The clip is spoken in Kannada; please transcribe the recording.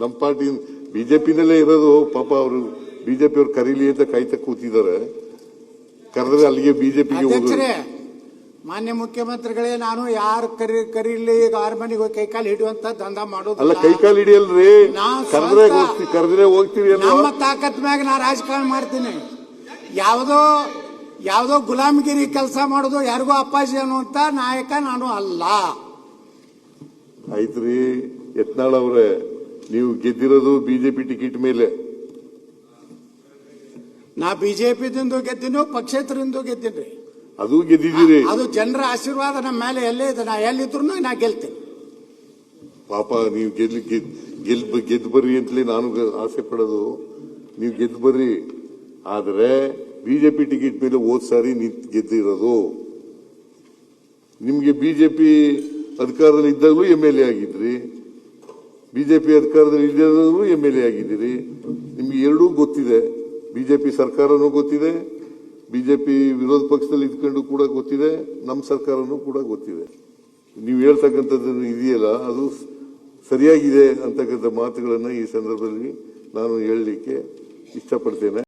ನಮ್ಮ ಪಾರ್ಟಿ ಬಿಜೆಪಿನಲ್ಲೇ ಇರೋದು. ಪಾಪ ಅವರು ಬಿಜೆಪಿ ಅವ್ರು ಕರೀಲಿ ಅಂತ ಕಾಯ್ತಾ ಕೂತಿದ್ದಾರೆ. ಕರೆದ್ರೆ ಅಲ್ಲಿಗೆ ಬಿಜೆಪಿಗೆ ಹೋಗೋದು. ಮಾನ್ಯ ಮುಖ್ಯಮಂತ್ರಿಗಳೇ, ನಾನು ಯಾರು ಕರೀಲಿ ಯಾರ ಮನೆಗೆ ಕೈಕಾಲು ಹಿಡಿಯುವಂತ ದಂಧ ಮಾಡೋದು ಅಲ್ಲ. ಕೈಕಾಲು ಹಿಡಿಯಲ್ರಿ, ಕರೆದ್ರೆ ಹೋಗ್ತೀವಿ. ನಮ್ಮ ತಾಕತ್ ಮ್ಯಾಗ ನಾ ರಾಜಕಾರಣ ಮಾಡ್ತೀನಿ. ಯಾವುದೋ ಗುಲಾಮಗಿರಿ ಕೆಲಸ ಮಾಡೋದು, ಯಾರಿಗೂ ಅಪ್ಪಾಜಿ ಅನ್ನುವಂತ ನಾಯಕ ನಾನು ಅಲ್ಲ. ಆಯ್ತ್ರಿ ಯತ್ನಾಳ್ ಅವ್ರೆ, ನೀವು ಗೆದ್ದಿರೋದು ಬಿಜೆಪಿ ಟಿಕೆಟ್ ಮೇಲೆ. ನಾ ಬಿಜೆಪಿದಿಂದ ಗೆದ್ದೀನಿ, ಪಕ್ಷೇತರದಿಂದ ಗೆದ್ದೀನಿ. ಅದು ಗೆದ್ದಿದ್ದೀರಿ. ಅದು ಜನರ ಆಶೀರ್ವಾದ ನಮ್ಮ ಮೇಲೆ ಎಲ್ಲೇ ಇದೆ. ನಾ ಎಲ್ಲಿದ್ರು ನಾ ಗೆಲ್ತೀನಿ. ಪಾಪ ನೀವು ಗೆದ್ದು ಬರ್ರಿ ಅಂತಲೇ ನಾನು ಆಸೆ ಪಡೋದು. ನೀವು ಗೆದ್ದು ಬರ್ರಿ. ಆದ್ರೆ ಬಿಜೆಪಿ ಟಿಕೆಟ್ ಮೇಲೆ ಹೋದ್ ಸಾರಿ ಗೆದ್ದಿರೋದು. ನಿಮ್ಗೆ ಬಿಜೆಪಿ ಅಧಿಕಾರದಲ್ಲಿ ಇದ್ದಾಗಲೂ MLA ಆಗಿದ್ರಿ, ಬಿಜೆಪಿ ಅಧಿಕಾರದಲ್ಲಿ ಇದ್ದಾಗಲೂ MLA ಆಗಿದ್ದೀರಿ. ನಿಮ್ಗೆ ಎರಡೂ ಗೊತ್ತಿದೆ. ಬಿಜೆಪಿ ಸರ್ಕಾರನೂ ಗೊತ್ತಿದೆ, ಬಿಜೆಪಿ ವಿರೋಧ ಪಕ್ಷದಲ್ಲಿ ಇದ್ಕೊಂಡು ಕೂಡ ಗೊತ್ತಿದೆ, ನಮ್ಮ ಸರ್ಕಾರನೂ ಕೂಡ ಗೊತ್ತಿದೆ. ನೀವು ಹೇಳ್ತಕ್ಕಂಥದ್ದು ಇದೆಯಲ್ಲ, ಅದು ಸರಿಯಾಗಿದೆ ಅಂತಕ್ಕಂಥ ಮಾತುಗಳನ್ನು ಈ ಸಂದರ್ಭದಲ್ಲಿ ನಾನು ಹೇಳಲಿಕ್ಕೆ ಇಷ್ಟಪಡ್ತೇನೆ.